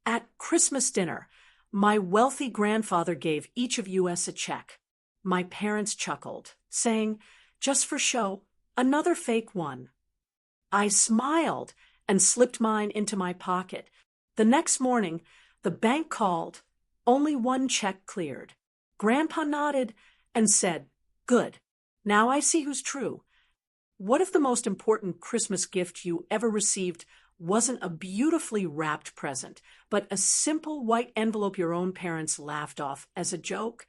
At Christmas dinner, my wealthy grandfather gave each of us a check. My parents chuckled, saying, "Just for show, another fake one." I smiled and slipped mine into my pocket. The next morning, the bank called. Only one check cleared. Grandpa nodded and said, "Good. Now I see who's true." What if the most important Christmas gift you ever received wasn't a beautifully wrapped present, but a simple white envelope your own parents laughed off as a joke?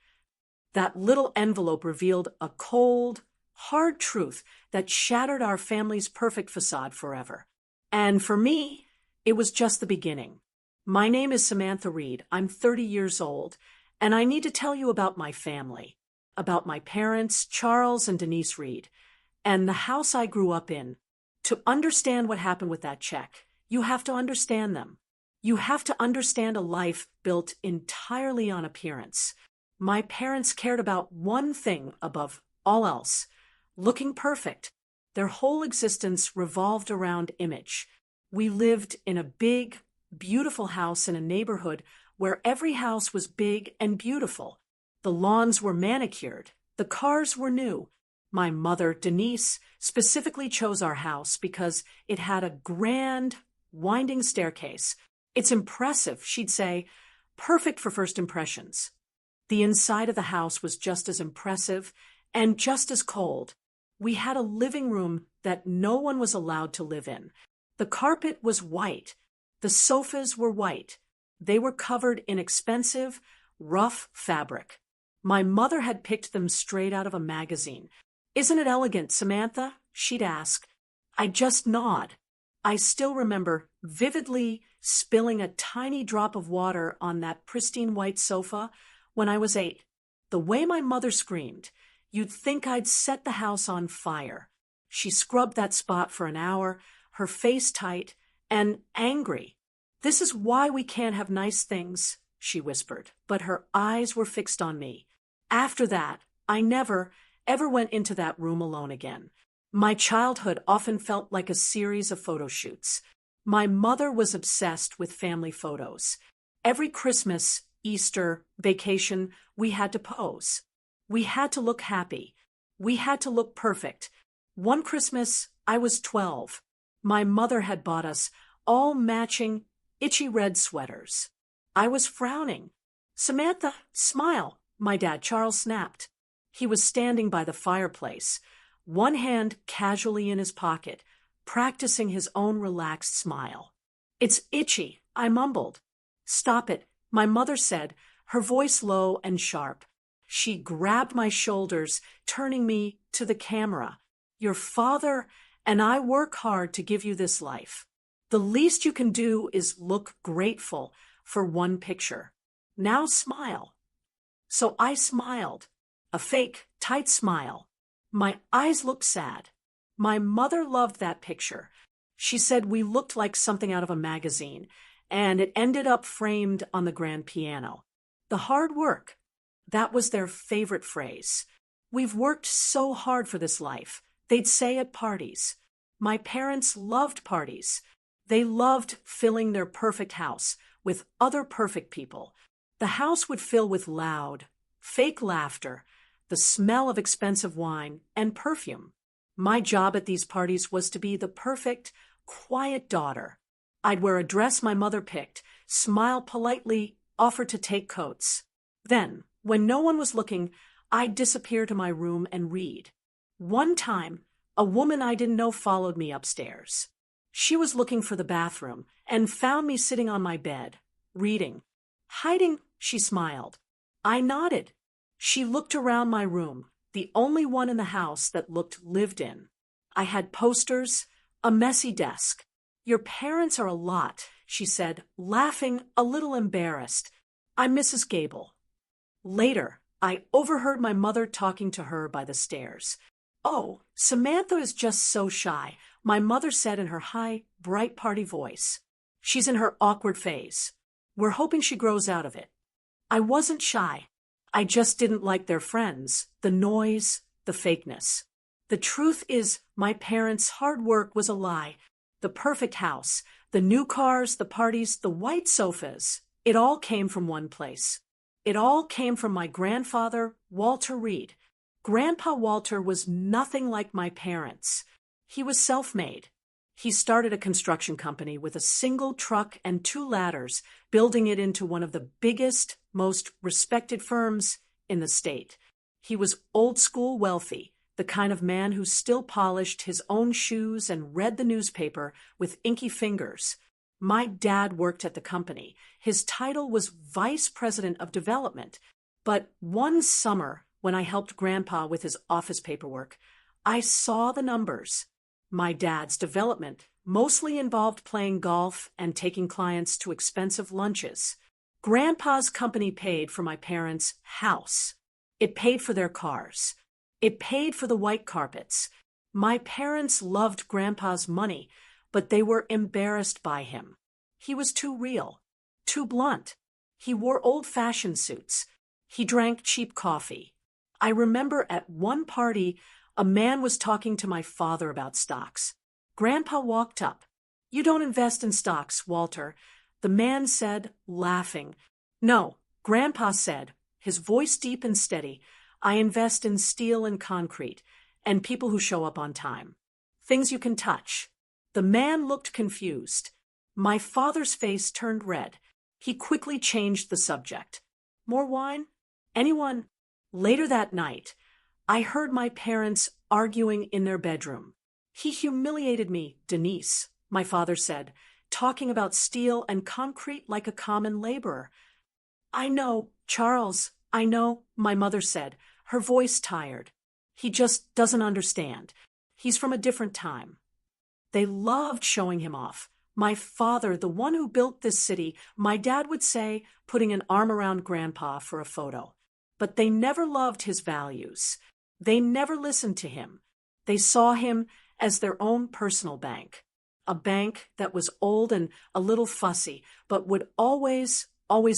That little envelope revealed a cold, hard truth that shattered our family's perfect facade forever. And for me, it was just the beginning. My name is Samantha Reed. I'm 30 years old, and I need to tell you about my family, about my parents, Charles and Denise Reed, and the house I grew up in. To understand what happened with that check, you have to understand them. You have to understand a life built entirely on appearance. My parents cared about one thing above all else: looking perfect. Their whole existence revolved around image. We lived in a big, beautiful house in a neighborhood where every house was big and beautiful. The lawns were manicured. The cars were new. My mother, Denise, specifically chose our house because it had a grand, winding staircase. "It's impressive," she'd say, "perfect for first impressions." The inside of the house was just as impressive and just as cold. We had a living room that no one was allowed to live in. The carpet was white. The sofas were white. They were covered in expensive, rough fabric. My mother had picked them straight out of a magazine. "Isn't it elegant, Samantha?" she'd ask. I'd just nod. I still remember vividly spilling a tiny drop of water on that pristine white sofa when I was 8. The way my mother screamed, you'd think I'd set the house on fire. She scrubbed that spot for an hour, her face tight and angry. "This is why we can't have nice things," she whispered, but her eyes were fixed on me. After that, I never, ever went into that room alone again. My childhood often felt like a series of photo shoots. My mother was obsessed with family photos. Every Christmas, Easter, vacation, we had to pose. We had to look happy. We had to look perfect. One Christmas, I was 12. My mother had bought us all matching, itchy red sweaters. I was frowning. "Samantha, smile," my dad, Charles, snapped. He was standing by the fireplace, one hand casually in his pocket, practicing his own relaxed smile. "It's itchy," I mumbled. "Stop it," my mother said, her voice low and sharp. She grabbed my shoulders, turning me to the camera. "Your father and I work hard to give you this life. The least you can do is look grateful for one picture. Now smile." So I smiled, a fake, tight smile. My eyes looked sad. My mother loved that picture. She said we looked like something out of a magazine, and it ended up framed on the grand piano. The hard work, that was their favorite phrase. "We've worked so hard for this life," they'd say at parties. My parents loved parties. They loved filling their perfect house with other perfect people. The house would fill with loud, fake laughter, the smell of expensive wine, and perfume. My job at these parties was to be the perfect, quiet daughter. I'd wear a dress my mother picked, smile politely, offer to take coats. Then, when no one was looking, I'd disappear to my room and read. One time, a woman I didn't know followed me upstairs. She was looking for the bathroom and found me sitting on my bed, reading. "Hiding," she smiled. I nodded. She looked around my room, the only one in the house that looked lived in. I had posters, a messy desk. "Your parents are a lot," she said, laughing, a little embarrassed. "I'm Mrs. Gable." Later, I overheard my mother talking to her by the stairs. "Oh, Samantha is just so shy," my mother said in her high, bright party voice. "She's in her awkward phase. We're hoping she grows out of it." I wasn't shy. I just didn't like their friends, the noise, the fakeness. The truth is, my parents' hard work was a lie. The perfect house, The new cars, the parties, the white sofas. It all came from one place. It all came from my grandfather, Walter Reed. Grandpa Walter was nothing like my parents. He was self-made. He started a construction company with a single truck and 2 ladders, building it into one of the biggest, most respected firms in the state. He was old-school wealthy, the kind of man who still polished his own shoes and read the newspaper with inky fingers. My dad worked at the company. His title was Vice President of Development. But one summer, when I helped Grandpa with his office paperwork, I saw the numbers. My dad's development mostly involved playing golf and taking clients to expensive lunches. Grandpa's company paid for my parents' house. It paid for their cars. It paid for the white carpets. My parents loved Grandpa's money, but they were embarrassed by him. He was too real, too blunt. He wore old-fashioned suits. He drank cheap coffee. I remember at one party, a man was talking to my father about stocks. Grandpa walked up. "You don't invest in stocks, Walter." The man said, laughing. "No," Grandpa said, his voice deep and steady. "I invest in steel and concrete, and people who show up on time. Things you can touch." The man looked confused. My father's face turned red. He quickly changed the subject. "More wine? Anyone?" Later that night, I heard my parents arguing in their bedroom. "He humiliated me, Denise," my father said, talking about steel and concrete like a common laborer. "I know, Charles, I know," my mother said, her voice tired. "He just doesn't understand. He's from a different time." They loved showing him off. My father, the one who built this city, my dad would say, putting an arm around Grandpa for a photo. But they never loved his values. They never listened to him. They saw him as their own personal bank. A bank that was old and a little fussy, but would always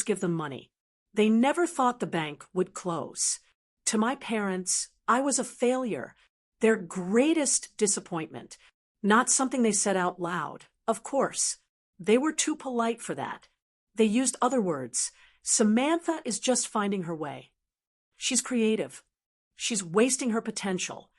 give them money. They never thought the bank would close. To my parents, I was a failure, their greatest disappointment. Not something they said out loud, of course. They were too polite for that. They used other words. "Samantha is just finding her way. She's creative. She's wasting her potential."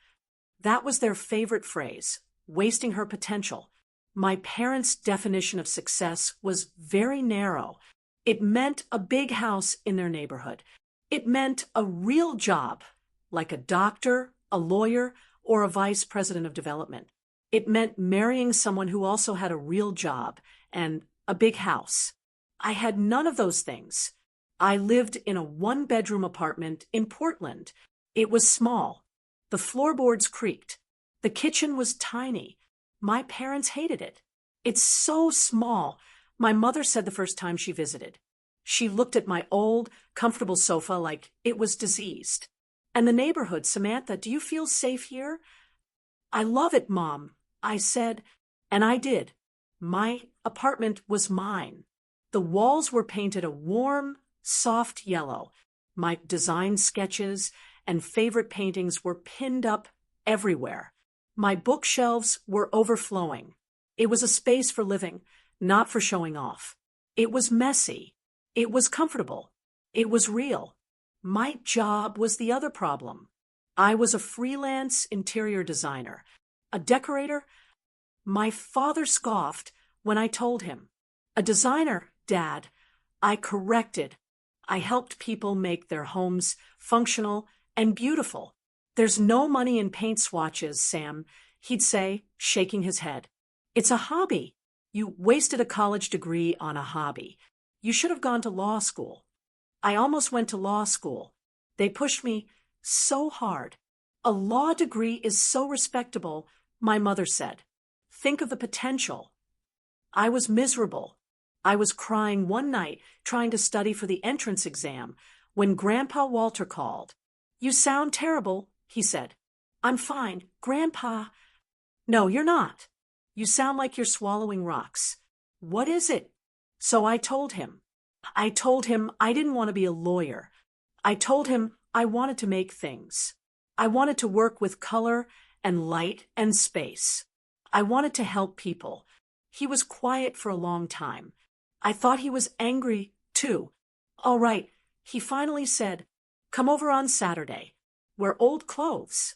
That was their favorite phrase, wasting her potential. My parents' definition of success was very narrow. It meant a big house in their neighborhood. It meant a real job, like a doctor, a lawyer, or a vice president of development. It meant marrying someone who also had a real job and a big house. I had none of those things. I lived in a 1-bedroom apartment in Portland. It was small. The floorboards creaked. The kitchen was tiny. My parents hated it. "It's so small," my mother said the first time she visited. She looked at my old, comfortable sofa like it was diseased. "And the neighborhood, Samantha, do you feel safe here?" "I love it, Mom," I said, and I did. My apartment was mine. The walls were painted a warm, soft yellow. My design sketches and favorite paintings were pinned up everywhere. My bookshelves were overflowing. It was a space for living, not for showing off. It was messy. It was comfortable. It was real. My job was the other problem. I was a freelance interior designer. A decorator? My father scoffed when I told him. "A designer, Dad." I corrected. I helped people make their homes functional and beautiful. "There's no money in paint swatches, Sam," he'd say, shaking his head. "It's a hobby. You wasted a college degree on a hobby. You should have gone to law school." I almost went to law school. They pushed me so hard. "A law degree is so respectable," my mother said. "Think of the potential." I was miserable. I was crying one night trying to study for the entrance exam when Grandpa Walter called. "You sound terrible," he said. "I'm fine, Grandpa." "No, you're not. You sound like you're swallowing rocks." "What is it?" So I told him. I told him I didn't want to be a lawyer. I told him I wanted to make things. I wanted to work with color and light and space. I wanted to help people. He was quiet for a long time. I thought he was angry, too. All right, he finally said, "Come over on Saturday. Wear old clothes."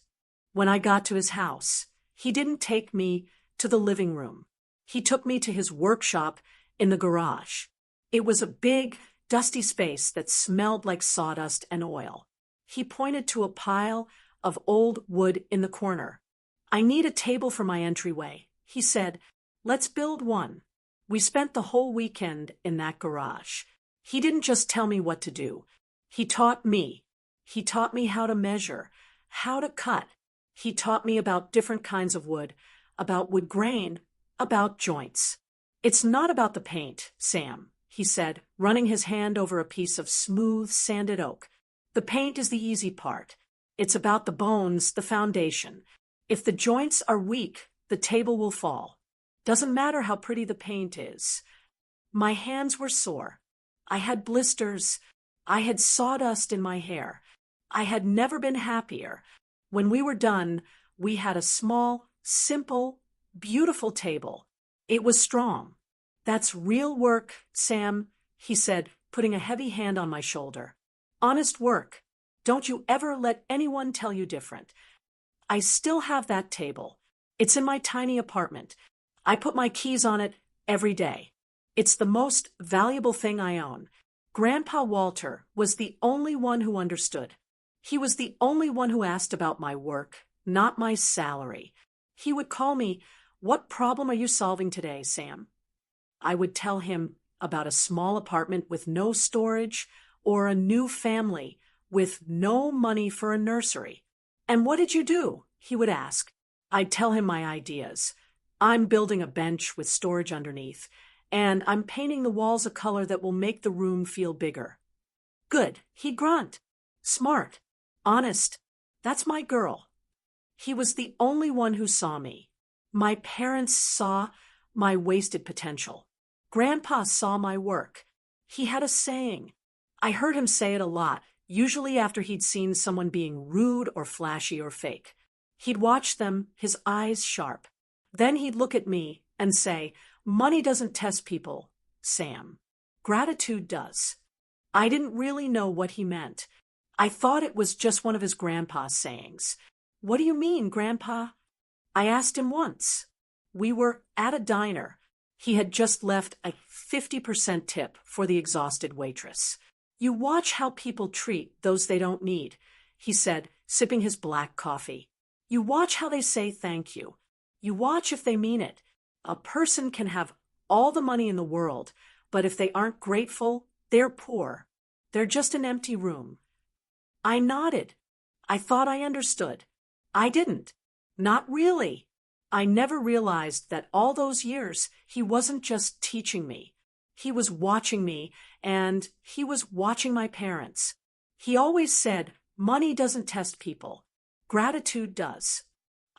When I got to his house, he didn't take me to the living room. He took me to his workshop in the garage. It was a big, dusty space that smelled like sawdust and oil. He pointed to a pile of old wood in the corner. "I need a table for my entryway," he said. "Let's build one." We spent the whole weekend in that garage. He didn't just tell me what to do. He taught me. He taught me how to measure, how to cut. He taught me about different kinds of wood, about wood grain, about joints. "It's not about the paint, Sam," he said, running his hand over a piece of smooth, sanded oak. "The paint is the easy part. It's about the bones, the foundation. If the joints are weak, the table will fall. Doesn't matter how pretty the paint is." My hands were sore. I had blisters. I had sawdust in my hair. I had never been happier. When we were done, we had a small, simple, beautiful table. It was strong. "That's real work, Sam," he said, putting a heavy hand on my shoulder. "Honest work. Don't you ever let anyone tell you different." I still have that table. It's in my tiny apartment. I put my keys on it every day. It's the most valuable thing I own. Grandpa Walter was the only one who understood. He was the only one who asked about my work, not my salary. He would call me, "What problem are you solving today, Sam?" I would tell him about a small apartment with no storage or a new family with no money for a nursery. "And what did you do?" he would ask. I'd tell him my ideas. "I'm building a bench with storage underneath, and I'm painting the walls a color that will make the room feel bigger." "Good," he'd grunt. "Smart. Honest. That's my girl." He was the only one who saw me. My parents saw my wasted potential. Grandpa saw my work. He had a saying. I heard him say it a lot, usually after he'd seen someone being rude or flashy or fake. He'd watch them, his eyes sharp. Then he'd look at me and say, "Money doesn't test people, Sam. Gratitude does." I didn't really know what he meant. I thought it was just one of his grandpa's sayings. "What do you mean, Grandpa?" I asked him once. We were at a diner. He had just left a 50% tip for the exhausted waitress. "You watch how people treat those they don't need," he said, sipping his black coffee. "You watch how they say thank you. You watch if they mean it. A person can have all the money in the world, but if they aren't grateful, they're poor. They're just an empty room." I nodded. I thought I understood. I didn't. Not really. I never realized that all those years he wasn't just teaching me. He was watching me, and he was watching my parents. He always said, "Money doesn't test people. Gratitude does."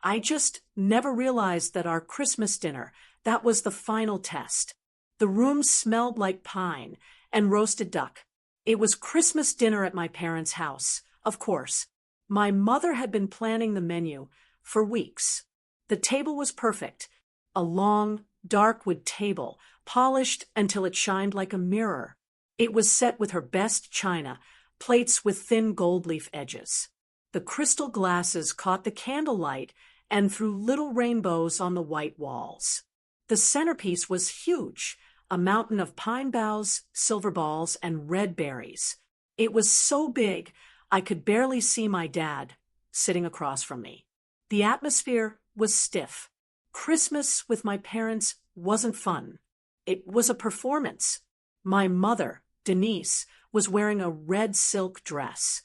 I just never realized that our Christmas dinner, that was the final test. The room smelled like pine and roasted duck. It was Christmas dinner at my parents' house, of course. My mother had been planning the menu for weeks. The table was perfect. A long, dark wood table, polished until it shined like a mirror. It was set with her best china, plates with thin gold leaf edges. The crystal glasses caught the candlelight and threw little rainbows on the white walls. The centerpiece was huge, a mountain of pine boughs, silver balls, and red berries. It was so big, I could barely see my dad sitting across from me. The atmosphere was stiff. Christmas with my parents wasn't fun. It was a performance. My mother, Denise, was wearing a red silk dress.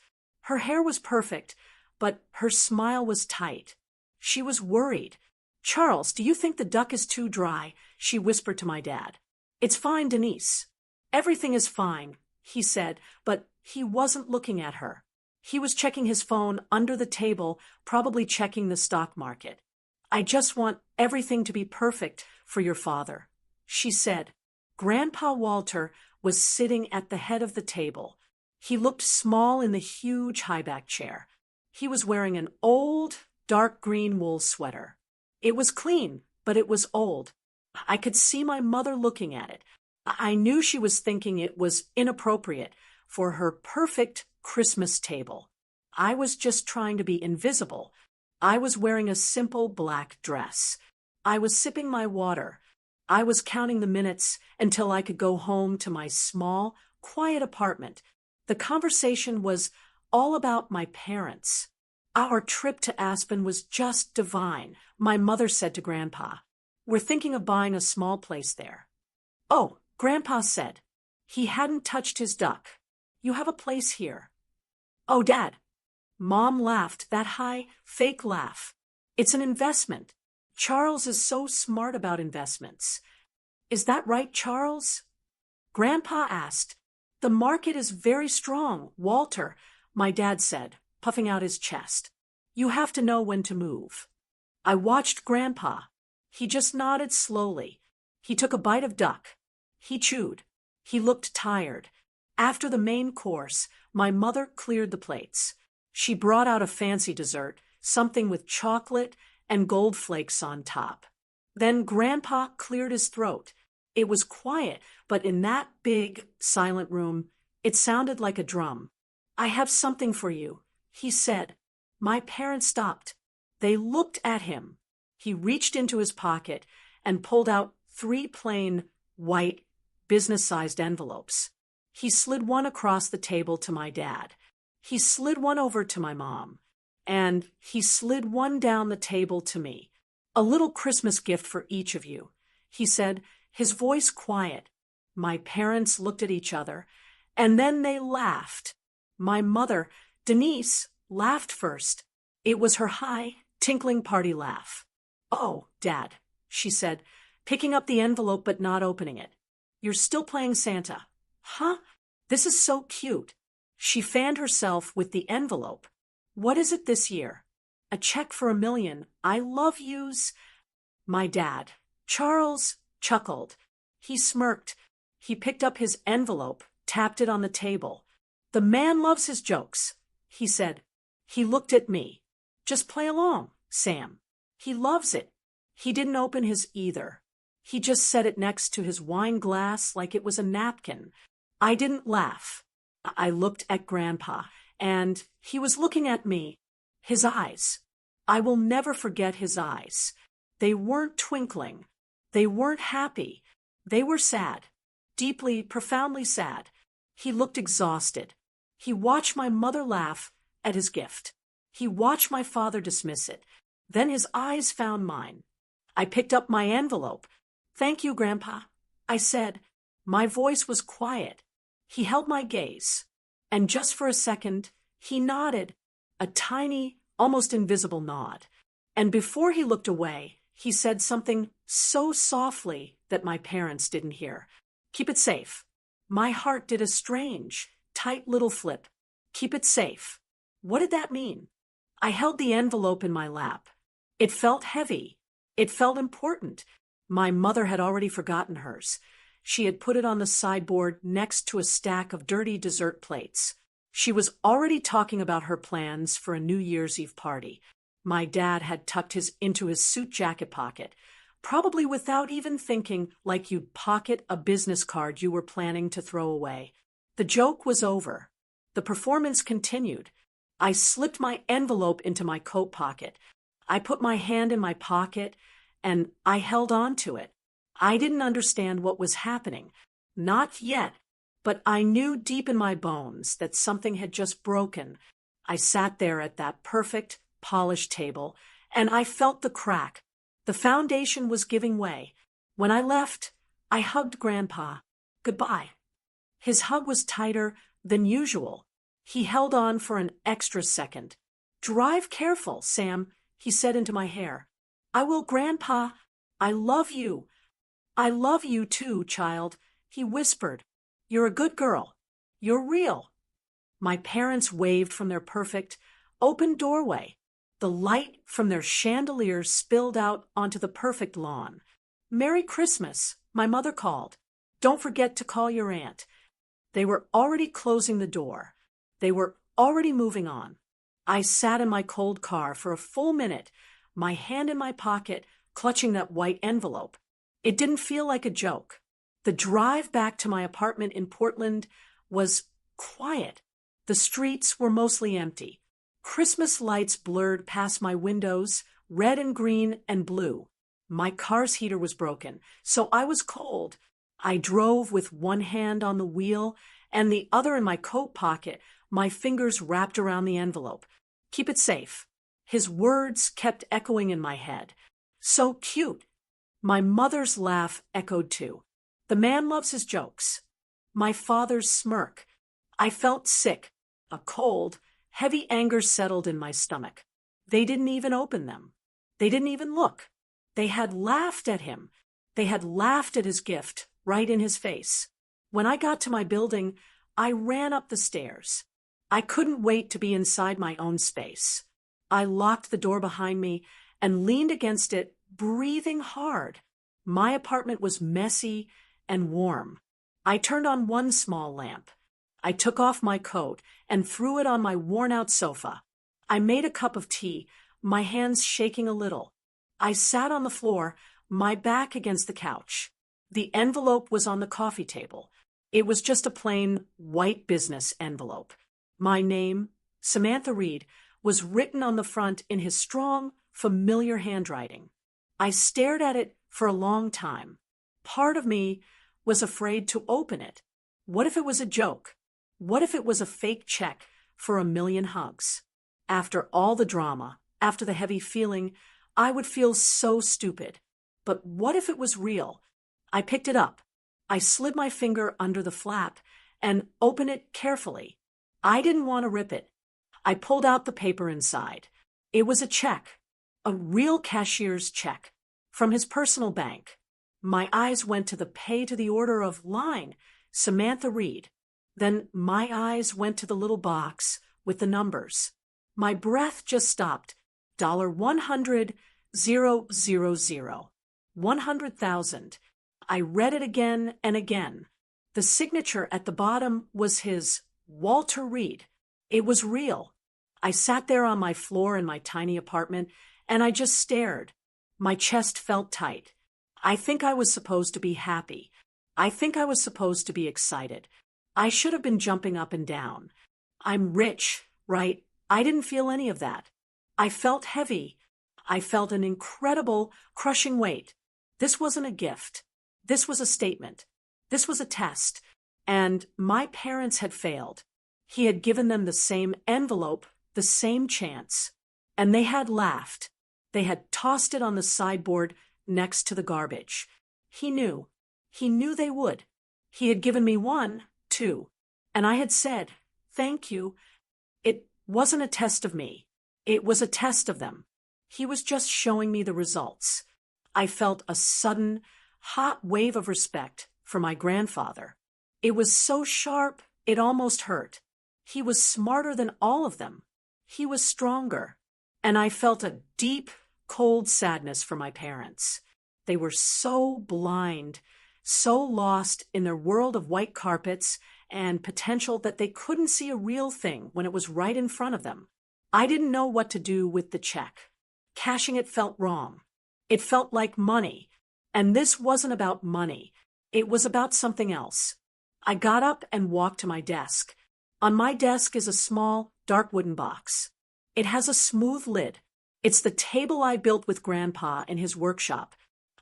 Her hair was perfect, but her smile was tight. She was worried. "Charles, do you think the duck is too dry?" she whispered to my dad. "It's fine, Denise." "Everything is fine," he said, but he wasn't looking at her. He was checking his phone under the table, probably checking the stock market. "I just want everything to be perfect for your father," she said. Grandpa Walter was sitting at the head of the table. He looked small in the huge high-back chair. He was wearing an old, dark green wool sweater. It was clean, but it was old. I could see my mother looking at it. I knew she was thinking it was inappropriate for her perfect Christmas table. I was just trying to be invisible. I was wearing a simple black dress. I was sipping my water. I was counting the minutes until I could go home to my small, quiet apartment. The conversation was all about my parents. Our trip to Aspen was just divine, my mother said to Grandpa. We're thinking of buying a small place there. Oh, Grandpa said. He hadn't touched his duck. You have a place here. Oh, Dad. Mom laughed, that high, fake laugh. It's an investment. Charles is so smart about investments. Is that right, Charles? Grandpa asked. The market is very strong, Walter, my dad said, puffing out his chest. You have to know when to move. I watched Grandpa. He just nodded slowly. He took a bite of duck. He chewed. He looked tired. After the main course, my mother cleared the plates. She brought out a fancy dessert, something with chocolate and gold flakes on top. Then Grandpa cleared his throat. It was quiet, but in that big, silent room, it sounded like a drum. I have something for you, he said. My parents stopped. They looked at him. He reached into his pocket and pulled out 3 plain, white, business-sized envelopes. He slid one across the table to my dad. He slid one over to my mom. And he slid one down the table to me. A little Christmas gift for each of you, he said, his voice quiet. My parents looked at each other, and then they laughed. My mother, Denise, laughed first. It was her high, tinkling party laugh. Oh, Dad, she said, picking up the envelope but not opening it. You're still playing Santa. Huh? This is so cute. She fanned herself with the envelope. What is it this year? A check for $1 million. I love yous. My dad, Charles, chuckled. He smirked. He picked up his envelope, tapped it on the table. The man loves his jokes, he said. He looked at me. Just play along, Sam. He loves it. He didn't open his either. He just set it next to his wine glass like it was a napkin. I didn't laugh. I looked at Grandpa, and he was looking at me. His eyes. I will never forget his eyes. They weren't twinkling. They weren't happy. They were sad. Deeply, profoundly sad. He looked exhausted. He watched my mother laugh at his gift. He watched my father dismiss it. Then his eyes found mine. I picked up my envelope. Thank you, Grandpa, I said. My voice was quiet. He held my gaze. And just for a second, he nodded. A tiny, almost invisible nod. And before he looked away, he said something so softly that my parents didn't hear. Keep it safe. My heart did a strange, tight little flip. Keep it safe. What did that mean? I held the envelope in my lap. It felt heavy. It felt important. My mother had already forgotten hers. She had put it on the sideboard next to a stack of dirty dessert plates. She was already talking about her plans for a New Year's Eve party. My dad had tucked his into his suit jacket pocket, probably without even thinking, like you'd pocket a business card you were planning to throw away. The joke was over. The performance continued. I slipped my envelope into my coat pocket. I put my hand in my pocket, and I held on to it. I didn't understand what was happening. Not yet. But I knew deep in my bones that something had just broken. I sat there at that perfect, polished table, and I felt the crack. The foundation was giving way. When I left, I hugged Grandpa. Goodbye. His hug was tighter than usual. He held on for an extra second. Drive careful, Sam, he said into my hair. I will, Grandpa. I love you. I love you too, child, he whispered. You're a good girl. You're real. My parents waved from their perfect, open doorway. The light from their chandeliers spilled out onto the perfect lawn. Merry Christmas, my mother called. Don't forget to call your aunt. They were already closing the door. They were already moving on. I sat in my cold car for a full minute, my hand in my pocket, clutching that white envelope. It didn't feel like a joke. The drive back to my apartment in Portland was quiet. The streets were mostly empty. Christmas lights blurred past my windows, red and green and blue. My car's heater was broken, so I was cold. I drove with one hand on the wheel and the other in my coat pocket, my fingers wrapped around the envelope. Keep it safe. His words kept echoing in my head. So cute. My mother's laugh echoed too. The man loves his jokes. My father's smirk. I felt sick. A cold, heavy anger settled in my stomach. They didn't even open them. They didn't even look. They had laughed at him. They had laughed at his gift, right in his face. When I got to my building, I ran up the stairs. I couldn't wait to be inside my own space. I locked the door behind me and leaned against it, breathing hard. My apartment was messy and warm. I turned on one small lamp. I took off my coat and threw it on my worn-out sofa. I made a cup of tea, my hands shaking a little. I sat on the floor, my back against the couch. The envelope was on the coffee table. It was just a plain white business envelope. My name, Samantha Reed, was written on the front in his strong, familiar handwriting. I stared at it for a long time. Part of me was afraid to open it. What if it was a joke? What if it was a fake check for 1,000,000 hugs? After all the drama, after the heavy feeling, I would feel so stupid. But what if it was real? I picked it up. I slid my finger under the flap and opened it carefully. I didn't want to rip it. I pulled out the paper inside. It was a check, a real cashier's check, from his personal bank. My eyes went to the pay to the order of line, Samantha Reed. Then my eyes went to the little box with the numbers. My breath just stopped. $100,000. 100,000. I read it again and again. The signature at the bottom was his, Walter Reed. It was real. I sat there on my floor in my tiny apartment, and I just stared. My chest felt tight. I think I was supposed to be happy. I think I was supposed to be excited. I should have been jumping up and down. I'm rich, right? I didn't feel any of that. I felt heavy. I felt an incredible, crushing weight. This wasn't a gift. This was a statement. This was a test. And my parents had failed. He had given them the same envelope, the same chance. And they had laughed. They had tossed it on the sideboard next to the garbage. He knew. He knew they would. He had given me one, too. And I had said, thank you. It wasn't a test of me. It was a test of them. He was just showing me the results. I felt a sudden, hot wave of respect for my grandfather. It was so sharp, it almost hurt. He was smarter than all of them. He was stronger. And I felt a deep, cold sadness for my parents. They were so blind, so lost in their world of white carpets and potential that they couldn't see a real thing when it was right in front of them. I didn't know what to do with the check. Cashing it felt wrong. It felt like money. And this wasn't about money. It was about something else. I got up and walked to my desk. On my desk is a small, dark wooden box. It has a smooth lid. It's the table I built with Grandpa in his workshop.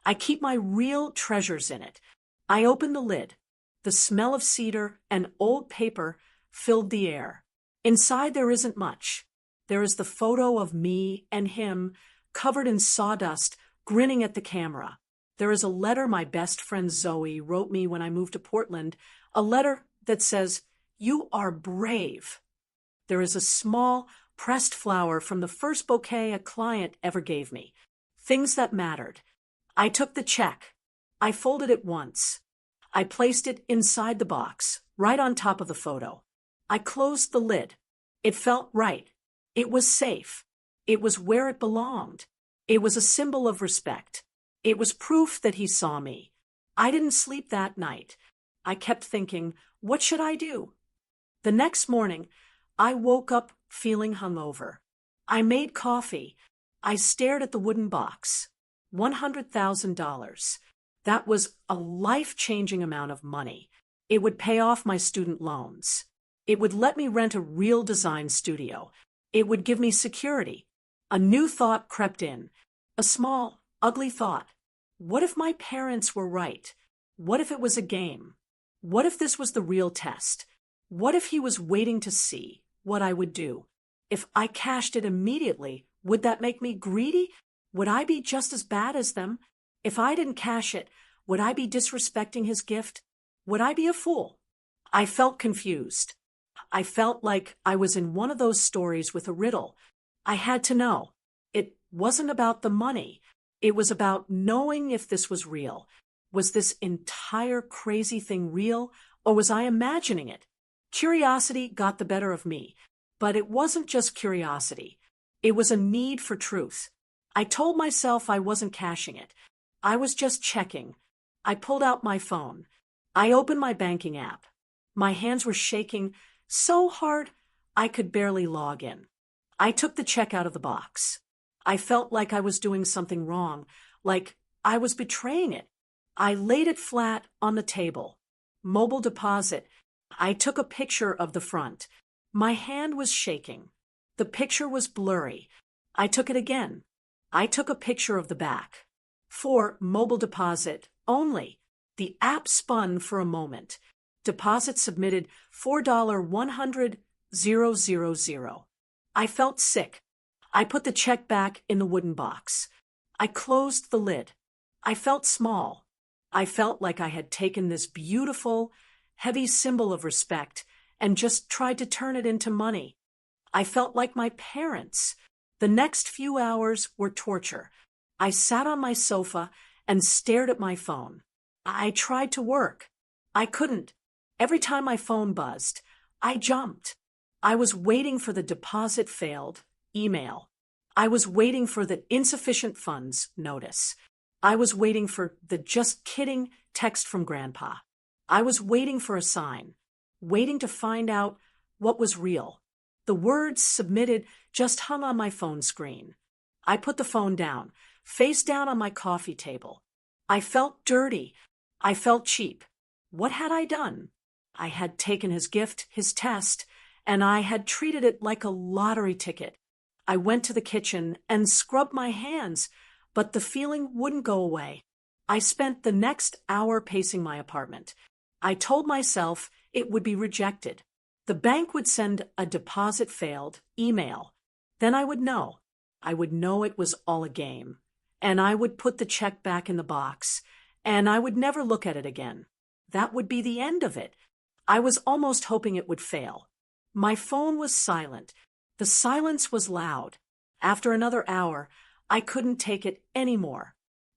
I keep my real treasures in it. I opened the lid. The smell of cedar and old paper filled the air. Inside there isn't much. There is the photo of me and him, covered in sawdust, grinning at the camera. There is a letter my best friend Zoe wrote me when I moved to Portland, a letter that says, "You are brave." There is a small, pressed flower from the first bouquet a client ever gave me. Things that mattered. I took the check. I folded it once. I placed it inside the box, right on top of the photo. I closed the lid. It felt right. It was safe. It was where it belonged. It was a symbol of respect. It was proof that he saw me. I didn't sleep that night. I kept thinking, what should I do? The next morning, I woke up feeling hungover. I made coffee. I stared at the wooden box. $100,000. That was a life-changing amount of money. It would pay off my student loans. It would let me rent a real design studio. It would give me security. A new thought crept in. A small, ugly thought. What if my parents were right? What if it was a game? What if this was the real test? What if he was waiting to see what I would do? If I cashed it immediately, would that make me greedy? Would I be just as bad as them? If I didn't cash it, would I be disrespecting his gift? Would I be a fool? I felt confused. I felt like I was in one of those stories with a riddle. I had to know. It wasn't about the money. It was about knowing if this was real. Was this entire crazy thing real, or was I imagining it? Curiosity got the better of me, but it wasn't just curiosity. It was a need for truth. I told myself I wasn't cashing it. I was just checking. I pulled out my phone. I opened my banking app. My hands were shaking so hard I could barely log in. I took the check out of the box. I felt like I was doing something wrong, like I was betraying it. I laid it flat on the table. Mobile deposit. I took a picture of the front. My hand was shaking. The picture was blurry. I took it again. I took a picture of the back. For mobile deposit only. The app spun for a moment. Deposit submitted $4,100,000. I felt sick. I put the check back in the wooden box. I closed the lid. I felt small. I felt like I had taken this beautiful, heavy symbol of respect and just tried to turn it into money. I felt like my parents. The next few hours were torture. I sat on my sofa and stared at my phone. I tried to work. I couldn't. Every time my phone buzzed, I jumped. I was waiting for the deposit failed email. I was waiting for the insufficient funds notice. I was waiting for the just kidding text from Grandpa. I was waiting for a sign, waiting to find out what was real. The words submitted just hung on my phone screen. I put the phone down, face down on my coffee table. I felt dirty. I felt cheap. What had I done? I had taken his gift, his test, and I had treated it like a lottery ticket. I went to the kitchen and scrubbed my hands, but the feeling wouldn't go away. I spent the next hour pacing my apartment. I told myself it would be rejected. The bank would send a deposit failed email. Then I would know. I would know it was all a game. And I would put the check back in the box. And I would never look at it again. That would be the end of it. I was almost hoping it would fail. My phone was silent. The silence was loud. After another hour, I couldn't take it anymore.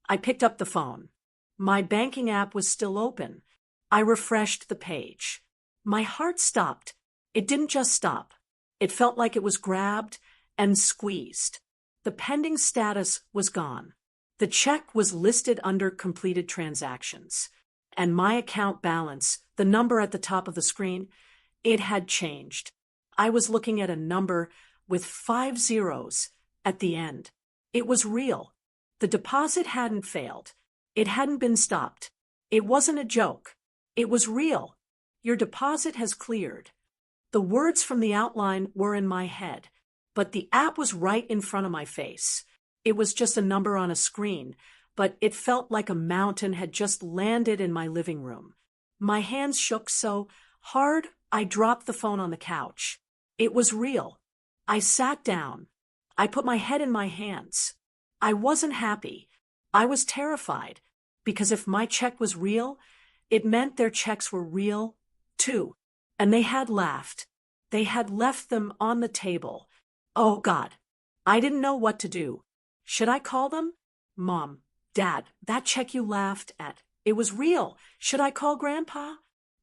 I picked up the phone. My banking app was still open. I refreshed the page. My heart stopped. It didn't just stop. It felt like it was grabbed and squeezed. The pending status was gone. The check was listed under completed transactions. And my account balance, the number at the top of the screen, it had changed. I was looking at a number with 5 zeros at the end. It was real. The deposit hadn't failed. It hadn't been stopped. It wasn't a joke. It was real. Your deposit has cleared. The words from the outline were in my head, but the app was right in front of my face. It was just a number on a screen, but it felt like a mountain had just landed in my living room. My hands shook so hard I dropped the phone on the couch. It was real. I sat down. I put my head in my hands. I wasn't happy. I was terrified, because if my check was real, it meant their checks were real, too. And they had laughed. They had left them on the table. Oh, God. I didn't know what to do. Should I call them? Mom, Dad, that check you laughed at, it was real. Should I call Grandpa?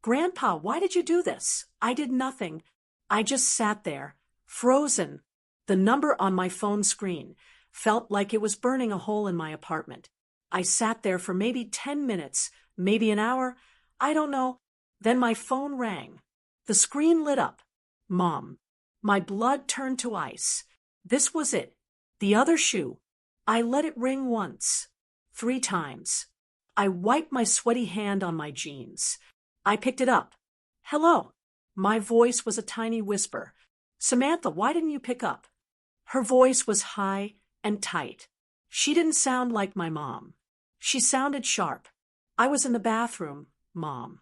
Grandpa, why did you do this? I did nothing. I just sat there, frozen. The number on my phone screen felt like it was burning a hole in my apartment. I sat there for maybe 10 minutes, maybe an hour, I don't know. Then my phone rang. The screen lit up. Mom. My blood turned to ice. This was it. The other shoe. I let it ring once. 3 times. I wiped my sweaty hand on my jeans. I picked it up. Hello. My voice was a tiny whisper. Samantha, why didn't you pick up? Her voice was high and tight. She didn't sound like my mom. She sounded sharp. I was in the bathroom, Mom.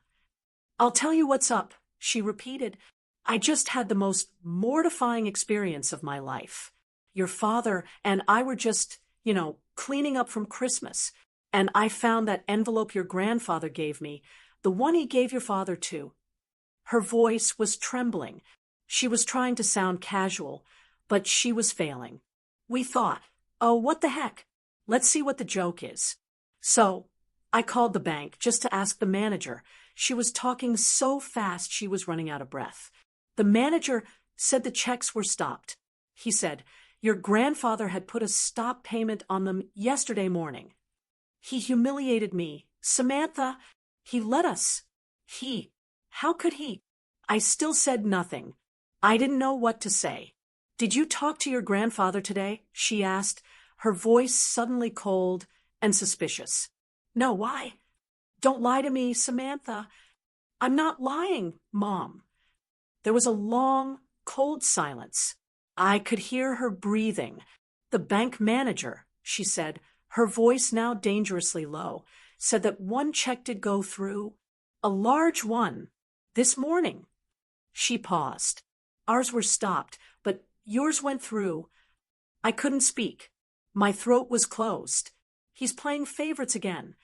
I'll tell you what's up, she repeated. I just had the most mortifying experience of my life. Your father and I were just, cleaning up from Christmas, and I found that envelope your grandfather gave me, the one he gave your father too. Her voice was trembling. She was trying to sound casual, but she was failing. We thought, oh, what the heck? Let's see what the joke is. So, I called the bank just to ask the manager. She was talking so fast she was running out of breath. The manager said the checks were stopped. He said, your grandfather had put a stop payment on them yesterday morning. He humiliated me. Samantha, he let us. How could he? I still said nothing. I didn't know what to say. Did you talk to your grandfather today? She asked, her voice suddenly cold and suspicious. No, why? Don't lie to me, Samantha. I'm not lying, Mom. There was a long, cold silence. I could hear her breathing. The bank manager, she said, her voice now dangerously low, said that one check did go through. A large one. This morning. She paused. Ours were stopped, but yours went through. I couldn't speak. My throat was closed. He's playing favorites again.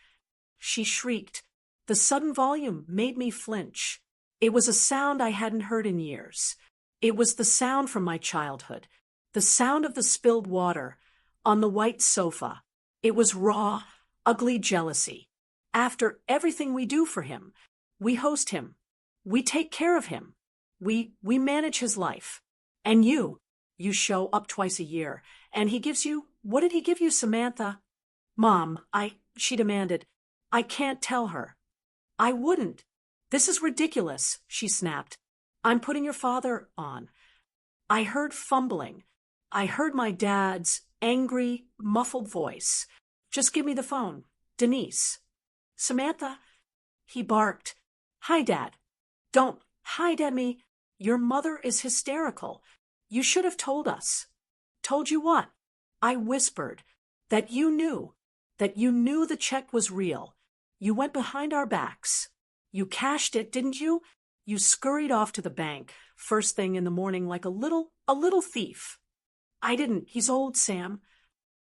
She shrieked. The sudden volume made me flinch. It was a sound I hadn't heard in years. It was the sound from my childhood, the sound of the spilled water on the white sofa. It was raw, ugly jealousy. After everything we do for him, we host him, we take care of him, we manage his life. And you show up twice a year, and he gives you, what did he give you, Samantha? Mom, she demanded. I can't tell her. I wouldn't. This is ridiculous, she snapped. I'm putting your father on. I heard fumbling. I heard my dad's angry, muffled voice. Just give me the phone. Denise. Samantha. He barked. Hi, Dad. Don't hide at me. Your mother is hysterical. You should have told us. Told you what? I whispered. That you knew. That you knew the check was real. You went behind our backs. You cashed it, didn't you? You scurried off to the bank, first thing in the morning like a little thief. I didn't. He's old, Sam.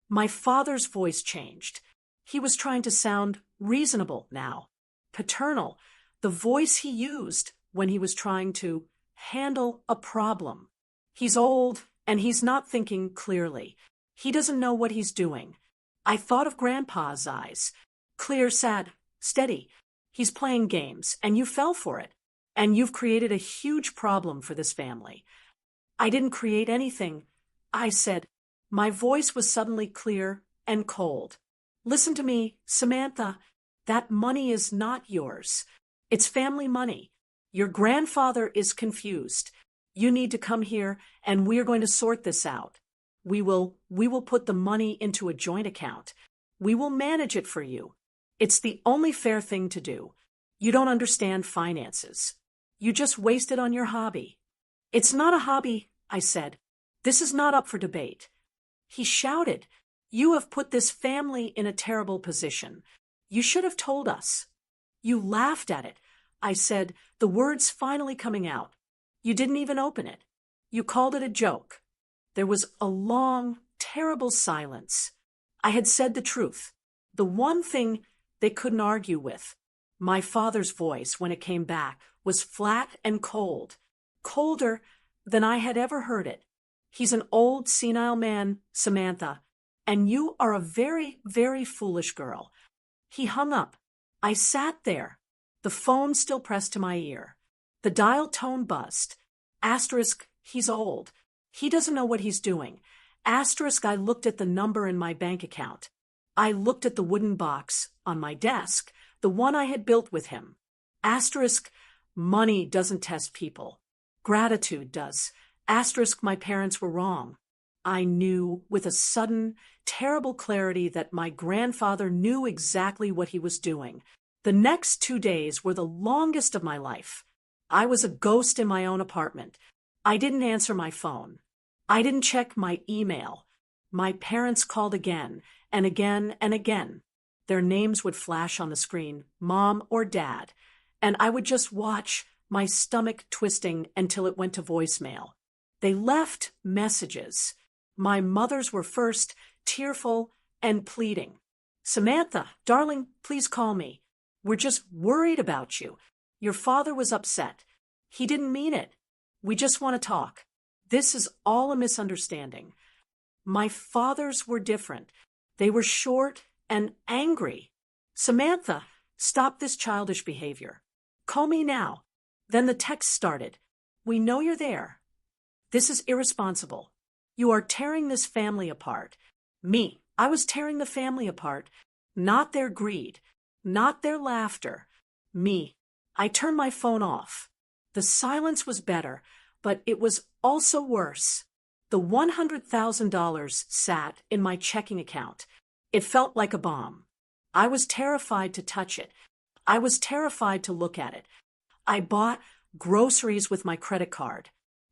My father's voice changed. He was trying to sound reasonable now. Paternal. The voice he used when he was trying to handle a problem. He's old, and he's not thinking clearly. He doesn't know what he's doing. I thought of Grandpa's eyes. Clear, sad, steady. He's playing games, and you fell for it. And you've created a huge problem for this family. I didn't create anything, I said. My voice was suddenly clear and cold. Listen to me, Samantha. That money is not yours. It's family money. Your grandfather is confused. You need to come here, and we are going to sort this out. We will put the money into a joint account. We will manage it for you. It's the only fair thing to do. You don't understand finances. You just waste it on your hobby. It's not a hobby, I said. This is not up for debate. He shouted. You have put this family in a terrible position. You should have told us. You laughed at it, I said, the words finally coming out. You didn't even open it. You called it a joke. There was a long, terrible silence. I had said the truth, the one thing they couldn't argue with. My father's voice, when it came back, was flat and cold, colder than I had ever heard it. He's an old, senile man, Samantha, and you are a very, very foolish girl. He hung up. I sat there, the phone still pressed to my ear. The dial tone buzzed. Asterisk, he's old. He doesn't know what he's doing. Asterisk, I looked at the number in my bank account. I looked at the wooden box on my desk, the one I had built with him. Asterisk, money doesn't test people. Gratitude does. Asterisk, my parents were wrong. I knew with a sudden, terrible clarity that my grandfather knew exactly what he was doing. The next 2 days were the longest of my life. I was a ghost in my own apartment. I didn't answer my phone. I didn't check my email. My parents called again and again and again. Their names would flash on the screen, Mom or Dad, and I would just watch, my stomach twisting until it went to voicemail. They left messages. My mother's were first, tearful and pleading. Samantha, darling, please call me. We're just worried about you. Your father was upset. He didn't mean it. We just want to talk. This is all a misunderstanding. My fathers were different. They were short and angry. Samantha, stop this childish behavior. Call me now. Then the text started. We know you're there. This is irresponsible. You are tearing this family apart. Me, I was tearing the family apart. Not their greed. Not their laughter. Me. I turned my phone off. The silence was better, but it was also worse. The $100,000 sat in my checking account. It felt like a bomb. I was terrified to touch it. I was terrified to look at it. I bought groceries with my credit card.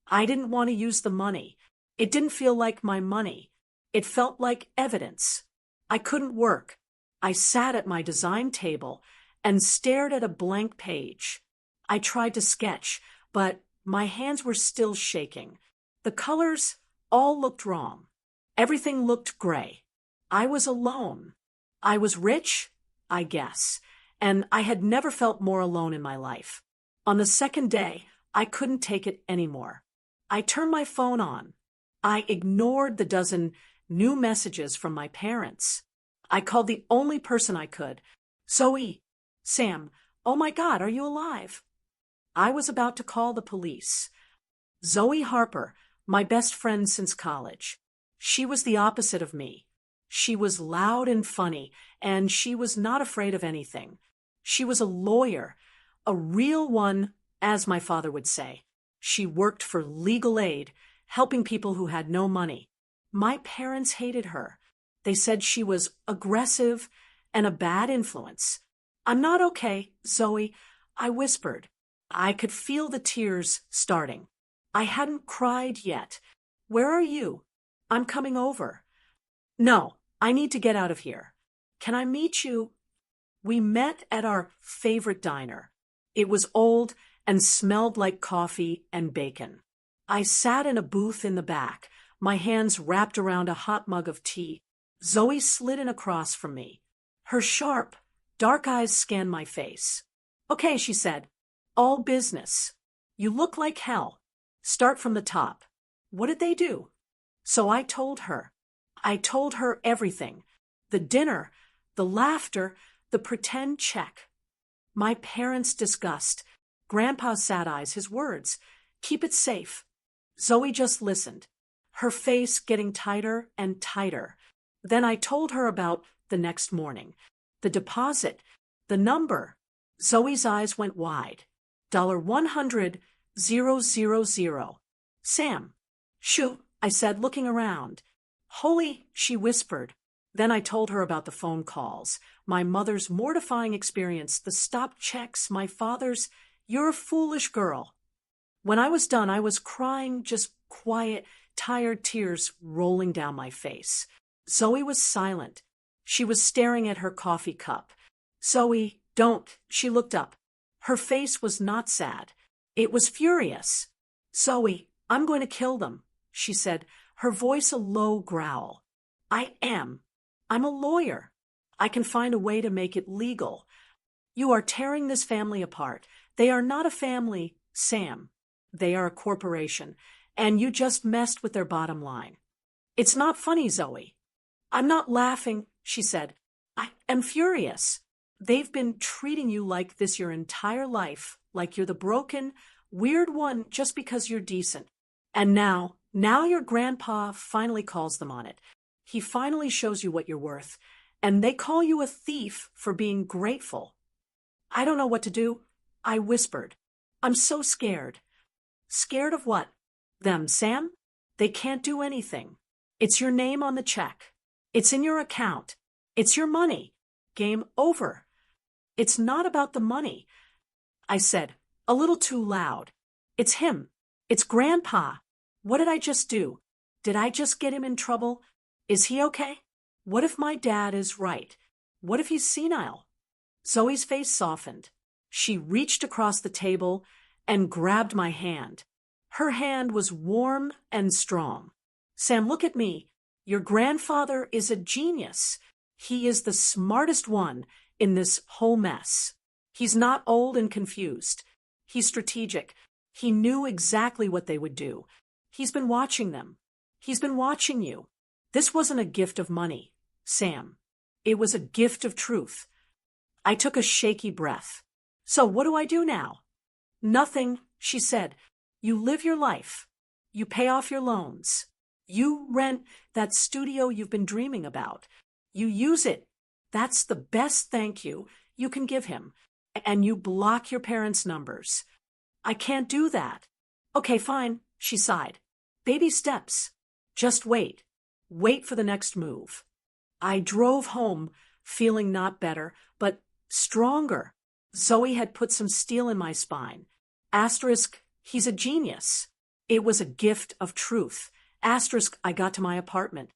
I didn't want to use the money. It didn't feel like my money. It felt like evidence. I couldn't work. I sat at my design table and stared at a blank page. I tried to sketch, but my hands were still shaking. The colors all looked wrong. Everything looked gray. I was alone. I was rich, I guess, and I had never felt more alone in my life. On the second day, I couldn't take it anymore. I turned my phone on. I ignored the dozen new messages from my parents. I called the only person I could. Zoe, Sam, oh my God, are you alive? I was about to call the police. Zoe Harper, my best friend since college. She was the opposite of me. She was loud and funny, and she was not afraid of anything. She was a lawyer, a real one, as my father would say. She worked for legal aid, helping people who had no money. My parents hated her. They said she was aggressive and a bad influence. I'm not okay, Zoe, I whispered. I could feel the tears starting. I hadn't cried yet. Where are you? I'm coming over. No, I need to get out of here. Can I meet you? We met at our favorite diner. It was old and smelled like coffee and bacon. I sat in a booth in the back, my hands wrapped around a hot mug of tea. Zoe slid in across from me. Her sharp, dark eyes scanned my face. Okay, she said. All business. You look like hell. Start from the top. What did they do? So I told her. I told her everything. The dinner, the laughter, the pretend check. My parents' disgust. Grandpa's sad eyes, his words. Keep it safe. Zoe just listened, her face getting tighter and tighter. Then I told her about the next morning. The deposit, the number. Zoe's eyes went wide. $100,000. Sam. Shoo, I said, looking around. Holy, she whispered. Then I told her about the phone calls, my mother's mortifying experience, the stopped checks, my father's, you're a foolish girl. When I was done, I was crying, just quiet, tired tears rolling down my face. Zoe was silent. She was staring at her coffee cup. Zoe, don't. She looked up. Her face was not sad. It was furious. Zoe, I'm going to kill them, she said, her voice a low growl. I am. I'm a lawyer. I can find a way to make it legal. You are tearing this family apart. They are not a family, Sam. They are a corporation, and you just messed with their bottom line. It's not funny, Zoe. I'm not laughing, she said. I am furious. They've been treating you like this your entire life, like you're the broken, weird one just because you're decent. And now your grandpa finally calls them on it. He finally shows you what you're worth, and they call you a thief for being grateful. I don't know what to do, I whispered. I'm so scared. Scared of what? Them, Sam? They can't do anything. It's your name on the check. It's in your account. It's your money. Game over. It's not about the money, I said, a little too loud. It's him. It's Grandpa. What did I just do? Did I just get him in trouble? Is he okay? What if my dad is right? What if he's senile? Zoe's face softened. She reached across the table and grabbed my hand. Her hand was warm and strong. Sam, look at me. Your grandfather is a genius. He is the smartest one in this whole mess. He's not old and confused. He's strategic. He knew exactly what they would do. He's been watching them. He's been watching you. This wasn't a gift of money, Sam. It was a gift of truth. I took a shaky breath. So what do I do now? Nothing, she said. You live your life. You pay off your loans. You rent that studio you've been dreaming about. You use it. That's the best thank you can give him. And you block your parents' numbers. I can't do that. Okay, fine, she sighed. Baby steps. Just wait. Wait for the next move. I drove home, feeling not better, but stronger. Zoe had put some steel in my spine. Asterisk, he's a genius. It was a gift of truth. Asterisk, I got to my apartment.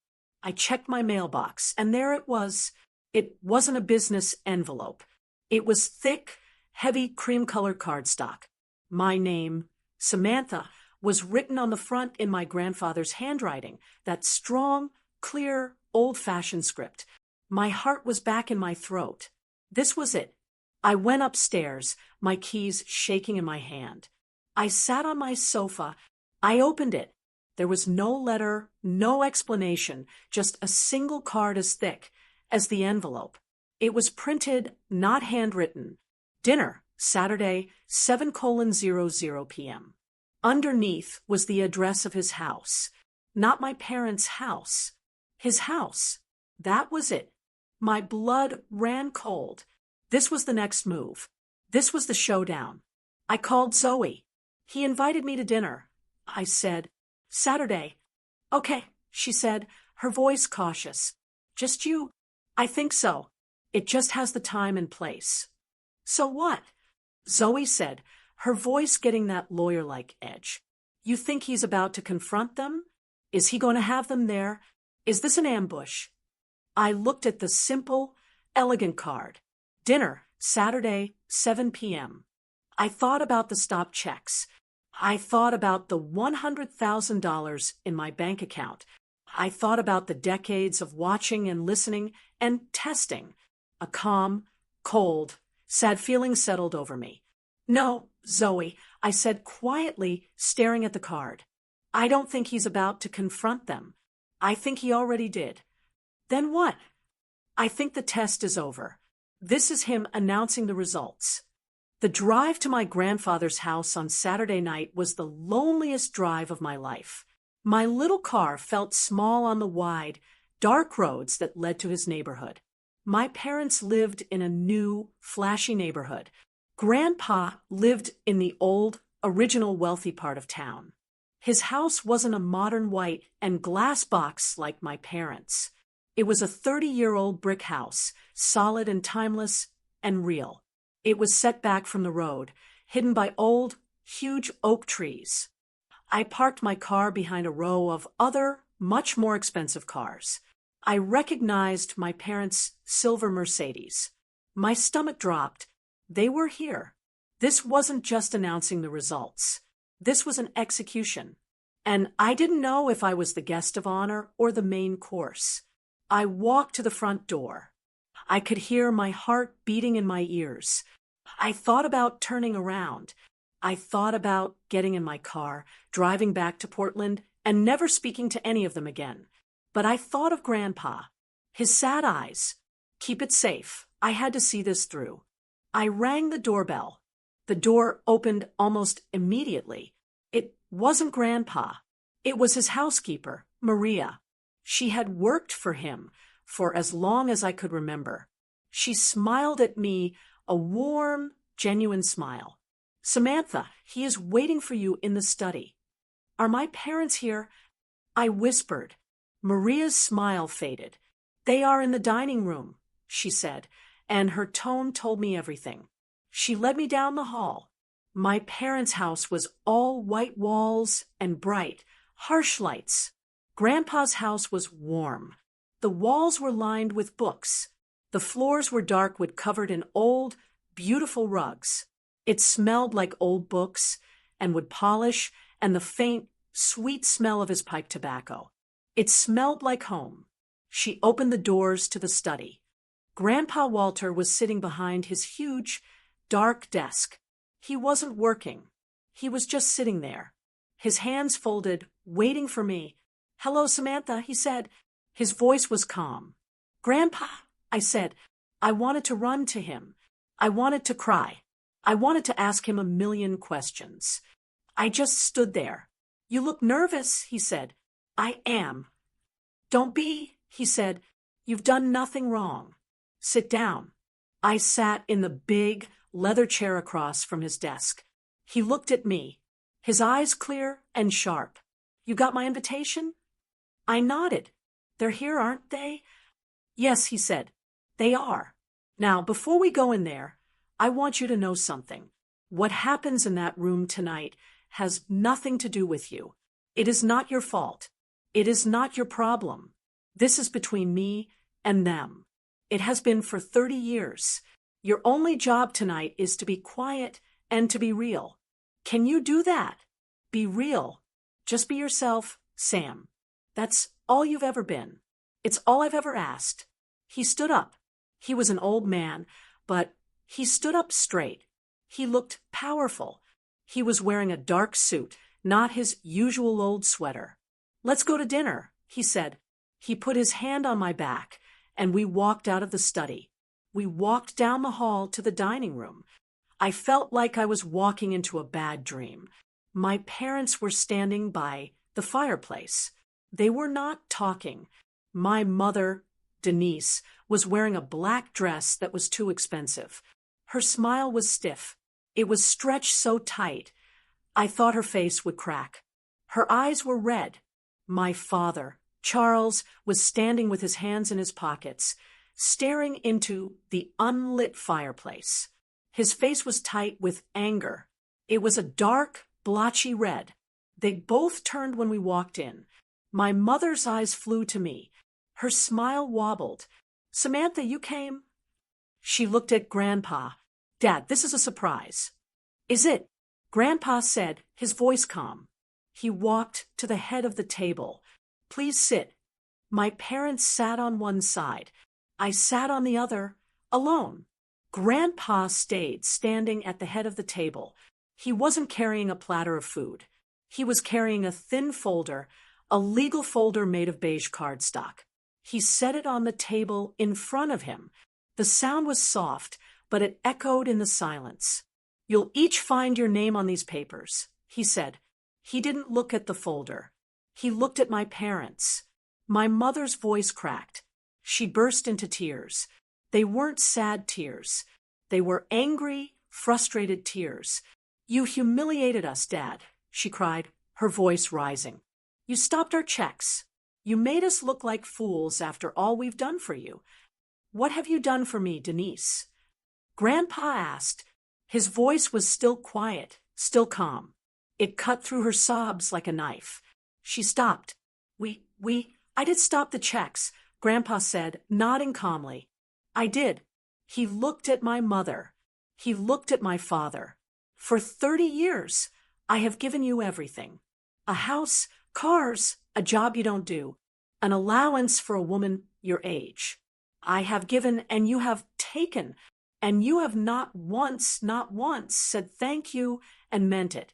I checked my mailbox, and there it was. It wasn't a business envelope. It was thick, heavy cream-colored cardstock. My name, Samantha, was written on the front in my grandfather's handwriting, that strong, clear, old-fashioned script. My heart was back in my throat. This was it. I went upstairs, my keys shaking in my hand. I sat on my sofa. I opened it. There was no letter, no explanation, just a single card as thick as the envelope. It was printed, not handwritten. Dinner, Saturday, 7:00 p.m. Underneath was the address of his house. Not my parents' house. His house. That was it. My blood ran cold. This was the next move. This was the showdown. I called Zoe. He invited me to dinner. I said, Saturday. Okay, she said, her voice cautious. Just you? I think so. It just has the time and place. So what? Zoe said, her voice getting that lawyer-like edge. You think he's about to confront them? Is he going to have them there? Is this an ambush? I looked at the simple, elegant card. Dinner, Saturday, 7 p.m. I thought about the stop checks. I thought about the $100,000 in my bank account. I thought about the decades of watching and listening and testing. A calm, cold, sad feeling settled over me. No, Zoe, I said quietly, staring at the card. I don't think he's about to confront them. I think he already did. Then what? I think the test is over. This is him announcing the results. The drive to my grandfather's house on Saturday night was the loneliest drive of my life. My little car felt small on the wide, dark roads that led to his neighborhood. My parents lived in a new, flashy neighborhood. Grandpa lived in the old, original wealthy part of town. His house wasn't a modern white and glass box like my parents'. It was a 30-year-old brick house, solid and timeless and real. It was set back from the road, hidden by old, huge oak trees. I parked my car behind a row of other, much more expensive cars. I recognized my parents' silver Mercedes. My stomach dropped. They were here. This wasn't just announcing the results. This was an execution. And I didn't know if I was the guest of honor or the main course. I walked to the front door. I could hear my heart beating in my ears. I thought about turning around. I thought about getting in my car, driving back to Portland, and never speaking to any of them again. But I thought of Grandpa. His sad eyes. Keep it safe. I had to see this through. I rang the doorbell. The door opened almost immediately. It wasn't Grandpa. It was his housekeeper, Maria. She had worked for him for as long as I could remember. She smiled at me, a warm, genuine smile. Samantha, he is waiting for you in the study. Are my parents here? I whispered. Maria's smile faded. "They are in the dining room," she said, and her tone told me everything. She led me down the hall. My parents' house was all white walls and bright, harsh lights. Grandpa's house was warm. The walls were lined with books. The floors were dark wood covered in old, beautiful rugs. It smelled like old books and wood polish and the faint, sweet smell of his pipe tobacco. It smelled like home. She opened the doors to the study. Grandpa Walter was sitting behind his huge, dark desk. He wasn't working. He was just sitting there, his hands folded, waiting for me. "Hello, Samantha," he said. His voice was calm. "Grandpa," I said. I wanted to run to him. I wanted to cry. I wanted to ask him a million questions. I just stood there. "You look nervous," he said. "I am." "Don't be," he said. "You've done nothing wrong. Sit down." I sat in the big leather chair across from his desk. He looked at me, his eyes clear and sharp. "You got my invitation?" I nodded. "They're here, aren't they?" "Yes," he said. "They are. Now, before we go in there, I want you to know something. What happens in that room tonight has nothing to do with you. It is not your fault. It is not your problem. This is between me and them. It has been for 30 years. Your only job tonight is to be quiet and to be real. Can you do that? Be real. Just be yourself, Sam. That's all you've ever been. It's all I've ever asked." He stood up. He was an old man, but he stood up straight. He looked powerful. He was wearing a dark suit, not his usual old sweater. "Let's go to dinner," he said. He put his hand on my back, and we walked out of the study. We walked down the hall to the dining room. I felt like I was walking into a bad dream. My parents were standing by the fireplace. They were not talking. My mother, Denise, was wearing a black dress that was too expensive. Her smile was stiff. It was stretched so tight, I thought her face would crack. Her eyes were red. My father, Charles, was standing with his hands in his pockets, staring into the unlit fireplace. His face was tight with anger. It was a dark, blotchy red. They both turned when we walked in. My mother's eyes flew to me. Her smile wobbled. "Samantha, you came?" She looked at Grandpa. "Dad, this is a surprise." "Is it?" Grandpa said, his voice calm. He walked to the head of the table. "Please sit." My parents sat on one side. I sat on the other, alone. Grandpa stayed standing at the head of the table. He wasn't carrying a platter of food. He was carrying a thin folder, a legal folder made of beige cardstock. He set it on the table in front of him. The sound was soft, but it echoed in the silence. "You'll each find your name on these papers," he said. He didn't look at the folder. He looked at my parents. My mother's voice cracked. She burst into tears. They weren't sad tears. They were angry, frustrated tears. "You humiliated us, Dad," she cried, her voice rising. "You stopped our checks. You made us look like fools after all we've done for you. What have you done for me, Denise?" Grandpa asked. His voice was still quiet, still calm. It cut through her sobs like a knife. She stopped. I did stop the checks," Grandpa said, nodding calmly. "I did." He looked at my mother. He looked at my father. "For 30 years, I have given you everything. A house, cars, a job you don't do, an allowance for a woman your age. I have given and you have taken, and you have not once said thank you and meant it.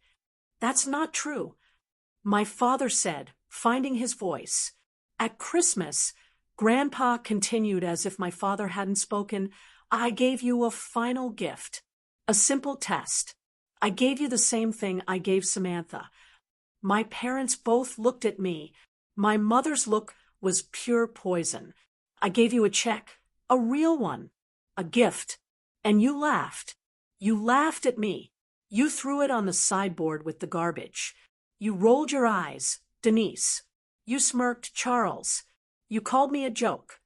That's not true." My father said, finding his voice. At Christmas, Grandpa continued as if my father hadn't spoken, "I gave you a final gift, a simple test. I gave you the same thing I gave Samantha." My parents both looked at me. My mother's look was pure poison. "I gave you a check, a real one, a gift, and you laughed. You laughed at me. You threw it on the sideboard with the garbage. You rolled your eyes, Denise. You smirked, Charles. You called me a joke.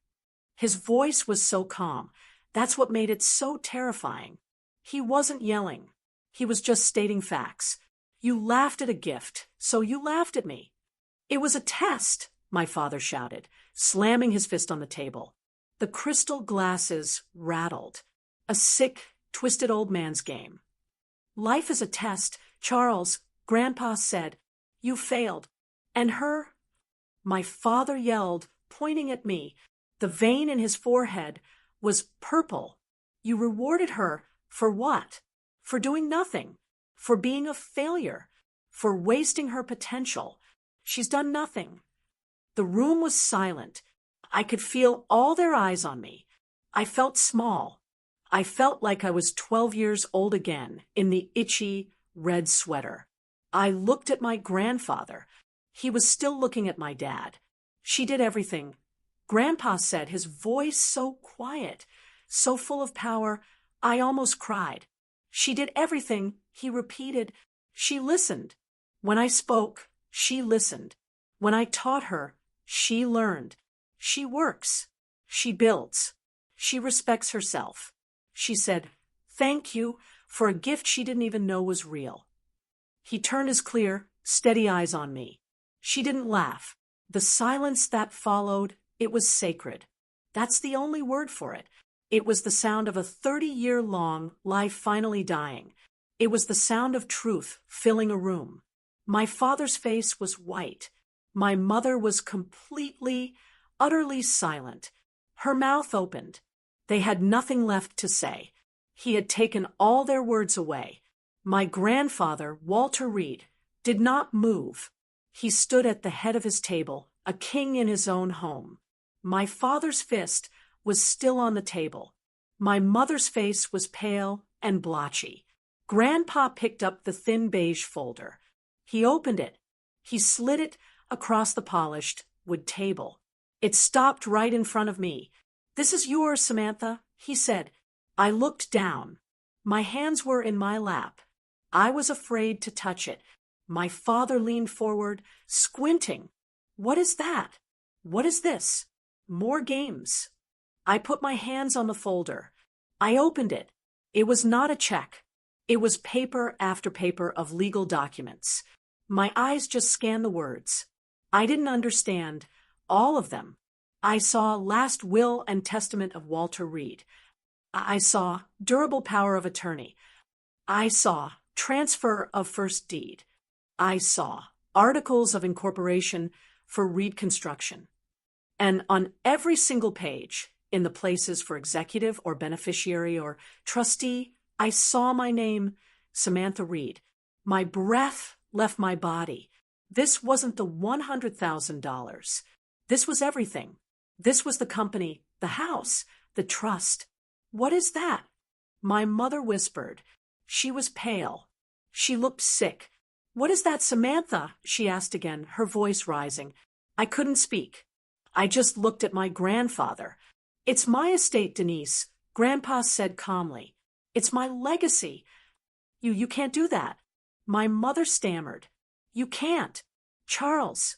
His voice was so calm. That's what made it so terrifying. He wasn't yelling. He was just stating facts. You laughed at a gift, so you laughed at me. It was a test, my father shouted, slamming his fist on the table. The crystal glasses rattled. A sick, twisted old man's game. Life is a test, Charles, Grandpa said. You failed. And her? My father yelled, pointing at me. The vein in his forehead was purple. You rewarded her for what? For doing nothing. For being a failure. For wasting her potential. She's done nothing. The room was silent. I could feel all their eyes on me. I felt small. I felt like I was 12 years old again in the itchy red sweater. I looked at my grandfather. He was still looking at my dad. She did everything. Grandpa said, his voice so quiet, so full of power, I almost cried. She did everything, he repeated. She listened. When I spoke, she listened. When I taught her, she learned. She works. She builds. She respects herself. She said, thank you for a gift she didn't even know was real. He turned his clear, steady eyes on me. She didn't laugh. The silence that followed, it was sacred. That's the only word for it. It was the sound of a 30-year-long life finally dying. It was the sound of truth filling a room. My father's face was white. My mother was completely, utterly silent. Her mouth opened. They had nothing left to say. He had taken all their words away. My grandfather, Walter Reed, did not move. He stood at the head of his table, a king in his own home. My father's fist was still on the table. My mother's face was pale and blotchy. Grandpa picked up the thin beige folder. He opened it. He slid it across the polished wood table. It stopped right in front of me. This is yours, Samantha, he said. I looked down. My hands were in my lap. I was afraid to touch it. My father leaned forward, squinting. What is that? What is this? More games. I put my hands on the folder. I opened it. It was not a check. It was paper after paper of legal documents. My eyes just scanned the words. I didn't understand all of them. I saw last will and testament of Walter Reed. I saw durable power of attorney. I saw transfer of first deed. I saw articles of incorporation for Reed Construction. And on every single page, in the places for executive or beneficiary or trustee, I saw my name, Samantha Reed. My breath left my body. This wasn't the $100,000. This was everything. This was the company, the house, the trust. What is that? My mother whispered. She was pale. She looked sick. What is that, Samantha? She asked again, her voice rising. I couldn't speak. I just looked at my grandfather. It's my estate, Denise, Grandpa said calmly. It's my legacy. You can't do that. My mother stammered. You can't. Charles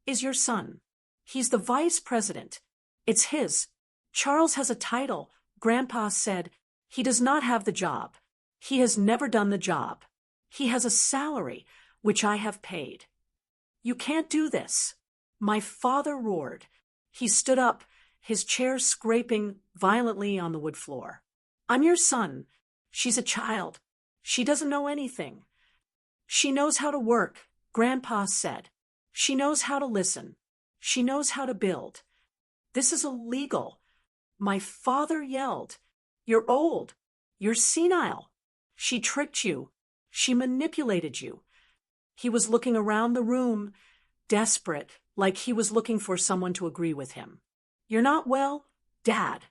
is your son. He's the vice president. It's his. Charles has a title, Grandpa said. He does not have the job. He has never done the job. He has a salary, which I have paid. You can't do this. My father roared. He stood up, his chair scraping violently on the wood floor. I'm your son. She's a child. She doesn't know anything. She knows how to work, Grandpa said. She knows how to listen. She knows how to build. This is illegal. My father yelled. You're old. You're senile. She tricked you. She manipulated you. He was looking around the room, desperate, like he was looking for someone to agree with him. You're not well, Dad.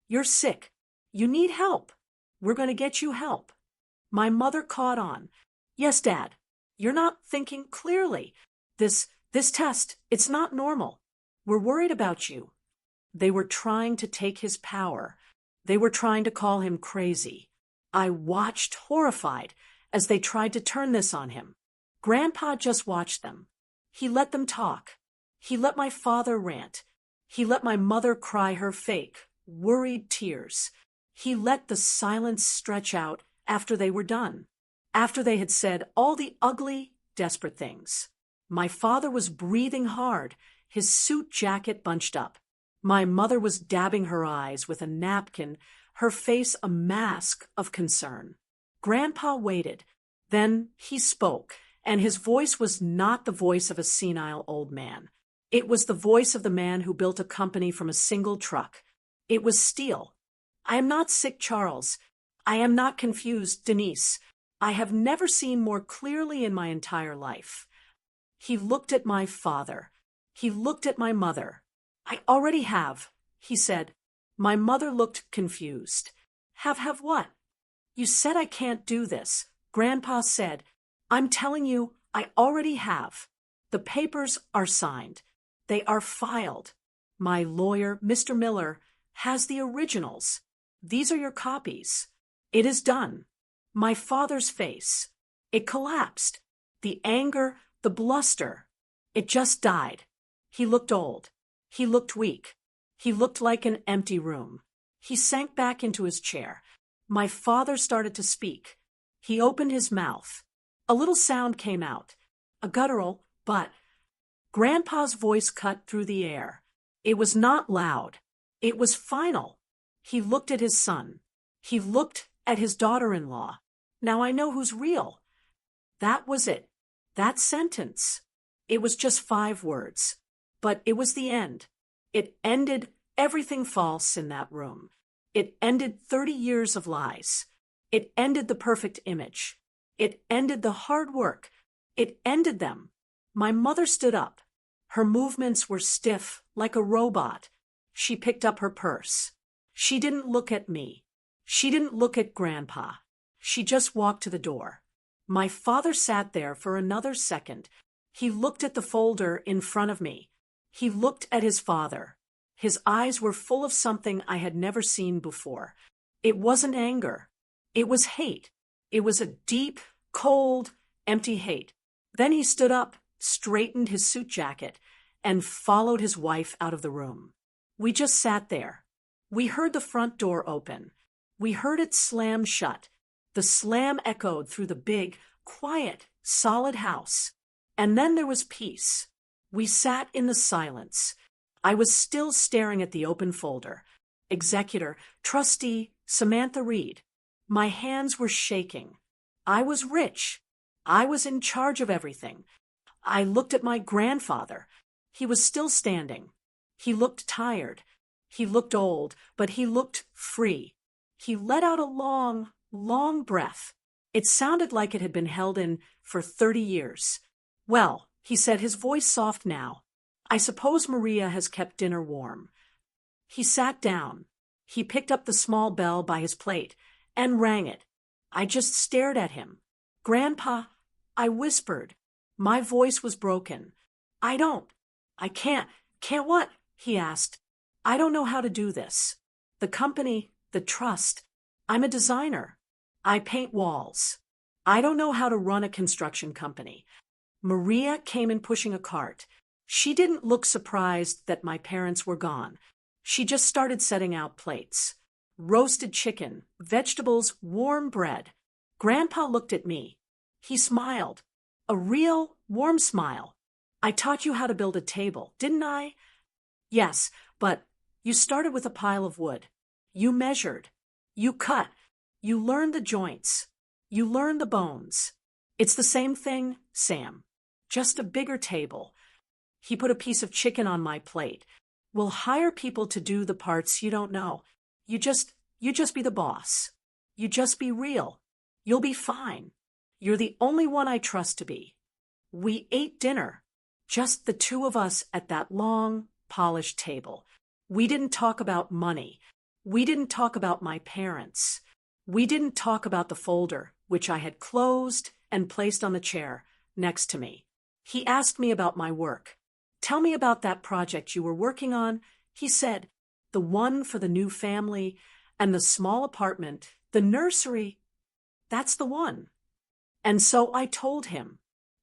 You're sick. You need help. We're going to get you help. My mother caught on. Yes, Dad. You're not thinking clearly. This test, it's not normal. We're worried about you. They were trying to take his power. They were trying to call him crazy. I watched horrified as they tried to turn this on him. Grandpa just watched them. He let them talk. He let my father rant. He let my mother cry her fake, worried tears. He let the silence stretch out after they were done, after they had said all the ugly, desperate things. My father was breathing hard, his suit jacket bunched up. My mother was dabbing her eyes with a napkin, her face a mask of concern. Grandpa waited. Then he spoke, and his voice was not the voice of a senile old man. It was the voice of the man who built a company from a single truck. It was steel. I am not sick, Charles. I am not confused, Denise. I have never seen more clearly in my entire life. He looked at my father. He looked at my mother. I already have, he said. My mother looked confused. Have what? You said I can't do this, Grandpa said. I'm telling you, I already have. The papers are signed. They are filed. My lawyer, Mr. Miller, has the originals. These are your copies. It is done. My father's face. It collapsed. The anger, the bluster. It just died. He looked old. He looked weak. He looked like an empty room. He sank back into his chair. My father started to speak. He opened his mouth. A little sound came out. A guttural, but Grandpa's voice cut through the air. It was not loud. It was final. He looked at his son. He looked at his daughter-in-law. Now I know who's real. That was it. That sentence. It was just 5 words. But it was the end. It ended everything false in that room. It ended 30 years of lies. It ended the perfect image. It ended the hard work. It ended them. My mother stood up. Her movements were stiff, like a robot. She picked up her purse. She didn't look at me. She didn't look at Grandpa. She just walked to the door. My father sat there for another second. He looked at the folder in front of me. He looked at his father. His eyes were full of something I had never seen before. It wasn't anger. It was hate. It was a deep, cold, empty hate. Then he stood up, straightened his suit jacket, and followed his wife out of the room. We just sat there. We heard the front door open. We heard it slam shut. The slam echoed through the big, quiet, solid house. And then there was peace. We sat in the silence. I was still staring at the open folder. Executor, Trustee, Samantha Reed. My hands were shaking. I was rich. I was in charge of everything. I looked at my grandfather. He was still standing. He looked tired. He looked old, but he looked free. He let out a long, long breath. It sounded like it had been held in for 30 years. Well, he said, his voice soft now, I suppose Maria has kept dinner warm. He sat down. He picked up the small bell by his plate and rang it. I just stared at him. Grandpa, I whispered. My voice was broken. I can't what? He asked. I don't know how to do this. The company, the trust. I'm a designer. I paint walls. I don't know how to run a construction company. Maria came in pushing a cart. She didn't look surprised that my parents were gone. She just started setting out plates. Roasted chicken, vegetables, warm bread. Grandpa looked at me. He smiled. A real, warm smile. I taught you how to build a table, didn't I? Yes, but you started with a pile of wood. You measured. You cut. You learned the joints. You learned the bones. It's the same thing, Sam. Just a bigger table. He put a piece of chicken on my plate. We'll hire people to do the parts you don't know. You just be the boss. You just be real. You'll be fine. You're the only one I trust to be. We ate dinner. Just the 2 of us at that long, polished table. We didn't talk about money. We didn't talk about my parents. We didn't talk about the folder, which I had closed and placed on the chair next to me. He asked me about my work. Tell me about that project you were working on, he said. The one for the new family and the small apartment, the nursery. That's the one. And so I told him.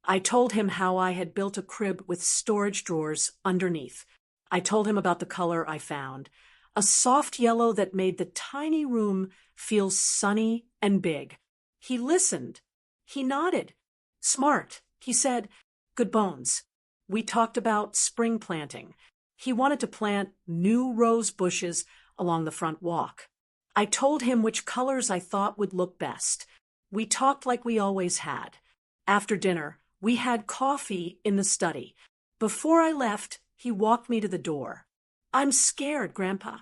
I told him how I had built a crib with storage drawers underneath. I told him about the color I found, a soft yellow that made the tiny room feel sunny and big. He listened. He nodded. Smart. He said, "Good bones." We talked about spring planting. He wanted to plant new rose bushes along the front walk. I told him which colors I thought would look best. We talked like we always had. After dinner, we had coffee in the study. Before I left, he walked me to the door. "I'm scared, Grandpa,"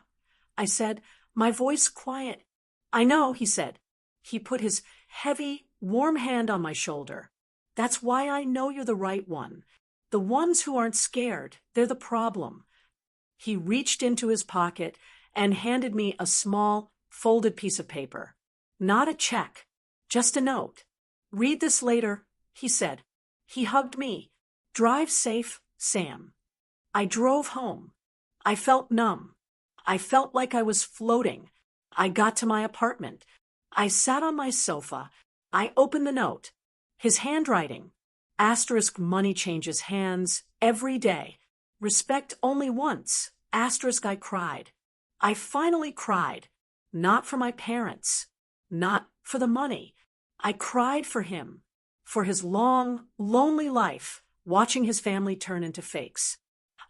I said, my voice quiet. "I know," he said. He put his heavy, warm hand on my shoulder. "That's why I know you're the right one. The ones who aren't scared, they're the problem." He reached into his pocket and handed me a small, folded piece of paper. Not a check, just a note. "Read this later," he said. He hugged me. "Drive safe, Sam." I drove home. I felt numb. I felt like I was floating. I got to my apartment. I sat on my sofa. I opened the note. His handwriting. Asterisk money changes hands every day. Respect only once. Asterisk I cried. I finally cried. Not for my parents. Not for the money. I cried for him. For his long, lonely life, watching his family turn into fakes.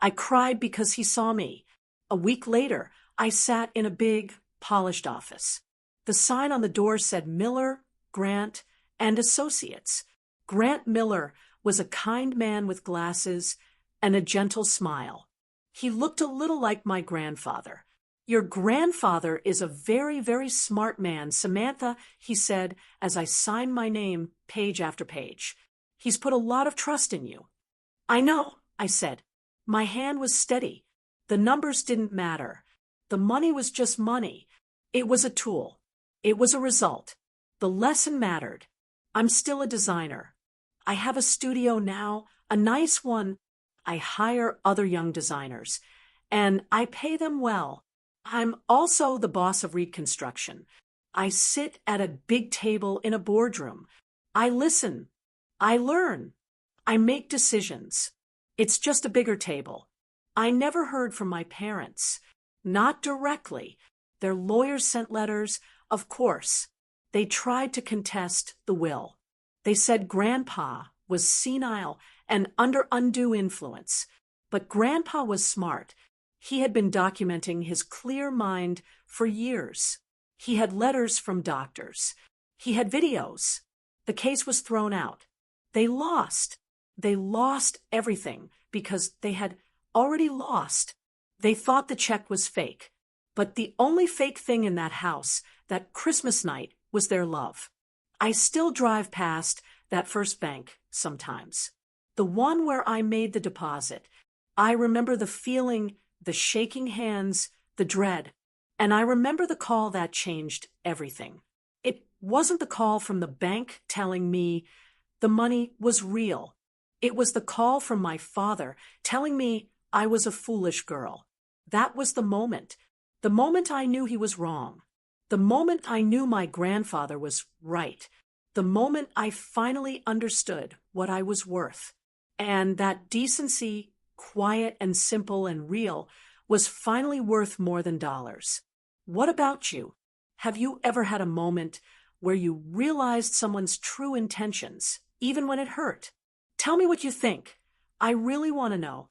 I cried because he saw me. A week later, I sat in a big, polished office. The sign on the door said Miller, Grant, and Associates. Grant Miller was a kind man with glasses and a gentle smile. He looked a little like my grandfather. "Your grandfather is a very, very smart man, Samantha," he said as I signed my name page after page. "He's put a lot of trust in you." "I know," I said. My hand was steady. The numbers didn't matter. The money was just money. It was a tool. It was a result. The lesson mattered. I'm still a designer. I have a studio now, a nice one. I hire other young designers, and I pay them well. I'm also the boss of Reconstruction. I sit at a big table in a boardroom. I listen. I learn. I make decisions. It's just a bigger table. I never heard from my parents. Not directly. Their lawyers sent letters, of course. They tried to contest the will. They said Grandpa was senile and under undue influence. But Grandpa was smart. He had been documenting his clear mind for years. He had letters from doctors. He had videos. The case was thrown out. They lost. They lost everything because they had already lost. They thought the check was fake. But the only fake thing in that house, that Christmas night, was their love. I still drive past that first bank sometimes. The one where I made the deposit. I remember the feeling, the shaking hands, the dread. And I remember the call that changed everything. It wasn't the call from the bank telling me the money was real. It was the call from my father telling me I was a foolish girl. That was the moment. The moment I knew he was wrong. The moment I knew my grandfather was right. The moment I finally understood what I was worth. And that decency, quiet and simple and real, was finally worth more than dollars. What about you? Have you ever had a moment where you realized someone's true intentions, even when it hurt? Tell me what you think. I really want to know.